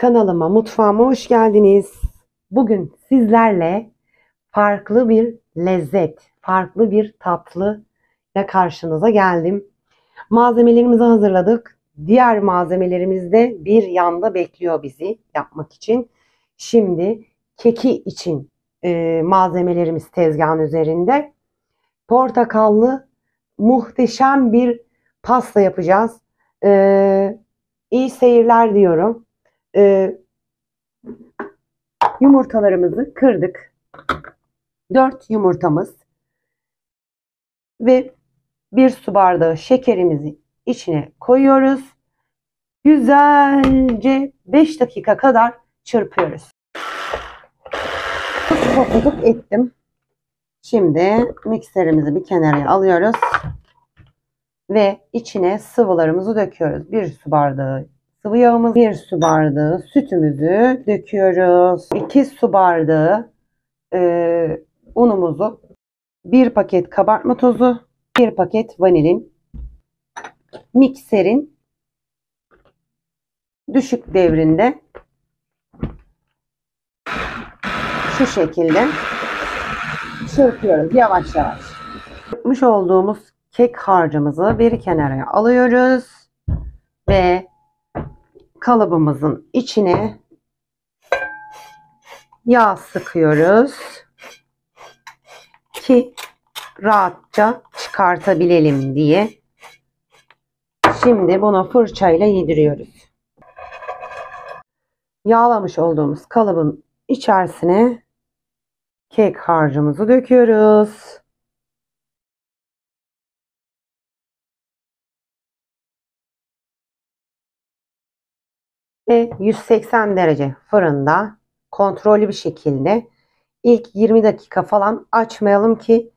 Kanalıma, mutfağıma hoş geldiniz. Bugün sizlerle farklı bir lezzet, farklı bir tatlı ile karşınıza geldim. Malzemelerimizi hazırladık. Diğer malzemelerimiz de bir yanda bekliyor bizi yapmak için. Şimdi keki için malzemelerimiz tezgahın üzerinde. Portakallı muhteşem bir pasta yapacağız. İyi seyirler diyorum. Yumurtalarımızı kırdık. 4 yumurtamız ve 1 su bardağı şekerimizi içine koyuyoruz. Güzelce 5 dakika kadar çırpıyoruz. Topladık ettim. Şimdi mikserimizi bir kenara alıyoruz ve içine sıvılarımızı döküyoruz. 1 su bardağı sıvı yağımız, 1 su bardağı sütümüzü döküyoruz. 2 su bardağı unumuzu, 1 paket kabartma tozu, 1 paket vanilin, mikserin düşük devrinde şu şekilde çırpıyoruz yavaş yavaş. Yapmış olduğumuz kek harcımızı bir kenara alıyoruz ve kalıbımızın içine yağ sıkıyoruz ki rahatça çıkartabilelim diye. Şimdi bunu fırçayla yediriyoruz. Yağlamış olduğumuz kalıbın içerisine kek harcımızı döküyoruz. Ve 180 derece fırında kontrollü bir şekilde ilk 20 dakika falan açmayalım ki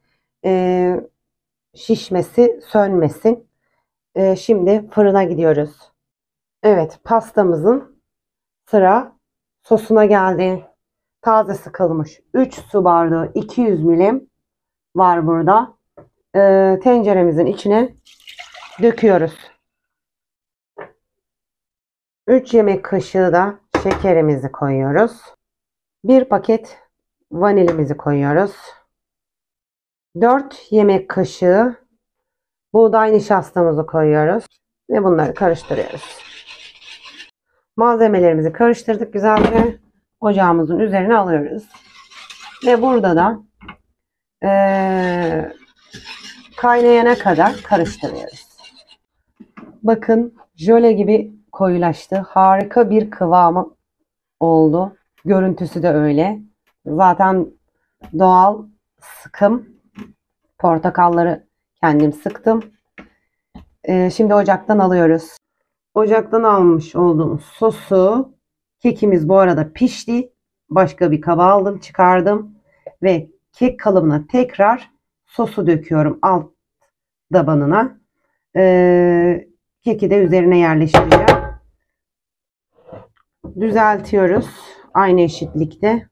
şişmesi sönmesin. Şimdi fırına gidiyoruz. Evet, pastamızın sıra sosuna geldi. Taze sıkılmış 3 su bardağı 200 milim var burada. Tenceremizin içine döküyoruz. 3 yemek kaşığı da şekerimizi koyuyoruz. 1 paket vanilimizi koyuyoruz. 4 yemek kaşığı buğday nişastamızı koyuyoruz. Ve bunları karıştırıyoruz. Malzemelerimizi karıştırdık güzelce. Ocağımızın üzerine alıyoruz. Ve burada da kaynayana kadar karıştırıyoruz. Bakın jöle gibi koyulaştı. Harika bir kıvamı oldu. Görüntüsü de öyle. Zaten doğal sıkım. Portakalları kendim sıktım. Şimdi ocaktan alıyoruz. Ocaktan almış olduğumuz sosu, kekimiz bu arada pişti. Başka bir kaba aldım, çıkardım ve kek kalıbına tekrar sosu döküyorum alt tabanına. Keki de üzerine yerleştireceğim. Düzeltiyoruz aynı eşitlikte.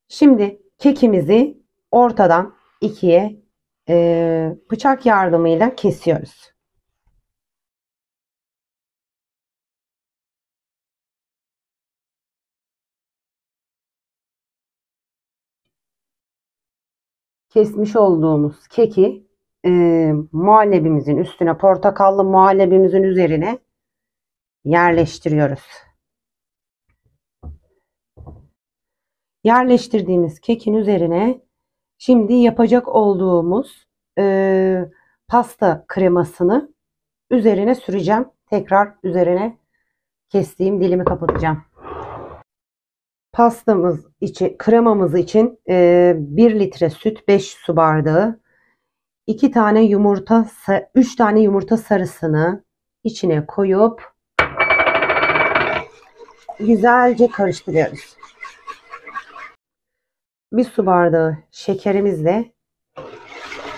Şimdi kekimizi ortadan ikiye bıçak yardımıyla kesiyoruz. Kesmiş olduğumuz keki muhallebimizin üstüne, portakallı muhallebimizin üzerine yerleştiriyoruz. Yerleştirdiğimiz kekin üzerine şimdi yapacak olduğumuz pasta kremasını üzerine süreceğim. Tekrar üzerine kestiğim dilimi kapatacağım. Pastamız için, kremamız için 1 litre süt, 5 su bardağı, 2 tane yumurta, 3 tane yumurta sarısını içine koyup güzelce karıştırıyoruz. 1 su bardağı şekerimizle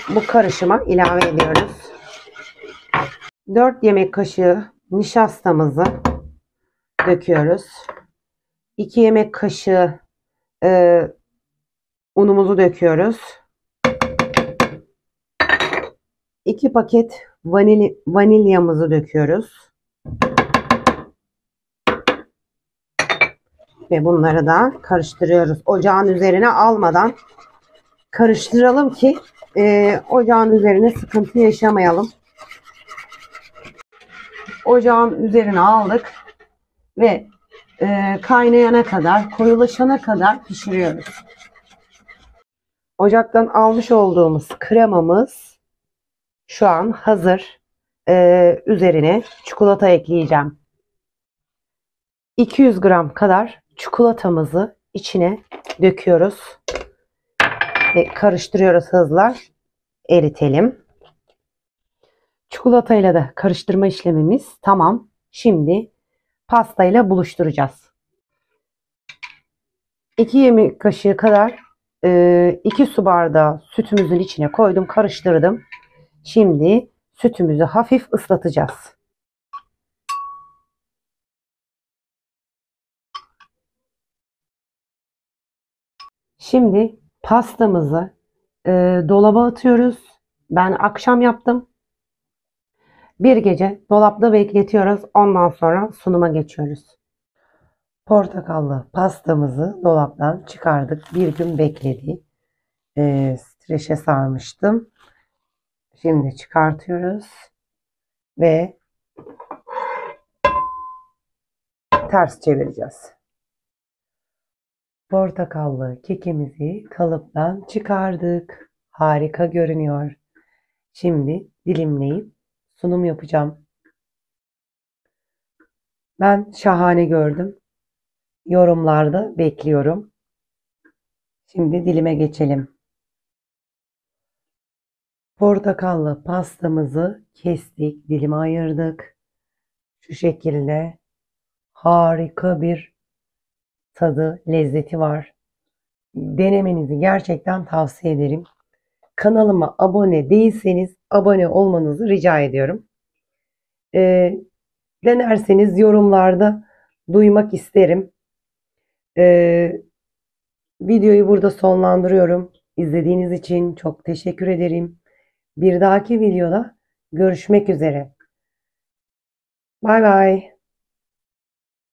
bu karışıma ilave ediyoruz. 4 yemek kaşığı nişastamızı döküyoruz. 2 yemek kaşığı unumuzu döküyoruz. 2 paket vanilyamızı döküyoruz. Ve bunları da karıştırıyoruz. Ocağın üzerine almadan karıştıralım ki ocağın üzerine sıkıntı yaşamayalım. Ocağın üzerine aldık ve kaynayana kadar, koyulaşana kadar pişiriyoruz. Ocaktan almış olduğumuz kremamız şu an hazır. Üzerine çikolata ekleyeceğim. 200 gram kadar çikolatamızı içine döküyoruz ve karıştırıyoruz hızla. Eritelim. Çikolatayla da karıştırma işlemimiz tamam. Şimdi pastayla buluşturacağız. 2 yemek kaşığı kadar 2 su bardağı sütümüzün içine koydum, karıştırdım. Şimdi sütümüzü hafif ıslatacağız. Şimdi pastamızı dolaba atıyoruz. Ben akşam yaptım. Bir gece dolapta bekletiyoruz. Ondan sonra sunuma geçiyoruz. Portakallı pastamızı dolaptan çıkardık. Bir gün bekledi. Streçe sarmıştım. Şimdi çıkartıyoruz ve ters çevireceğiz. Portakallı kekimizi kalıptan çıkardık. Harika görünüyor. Şimdi dilimleyip sunum yapacağım. Ben şahane gördüm. Yorumlarda bekliyorum. Şimdi dilime geçelim. Portakallı pastamızı kestik, dilime ayırdık. Şu şekilde harika bir tadı, lezzeti var. Denemenizi gerçekten tavsiye ederim. Kanalıma abone değilseniz abone olmanızı rica ediyorum. Denerseniz yorumlarda duymak isterim. Videoyu burada sonlandırıyorum. İzlediğiniz için çok teşekkür ederim. Bir dahaki videoda görüşmek üzere. Bay bay.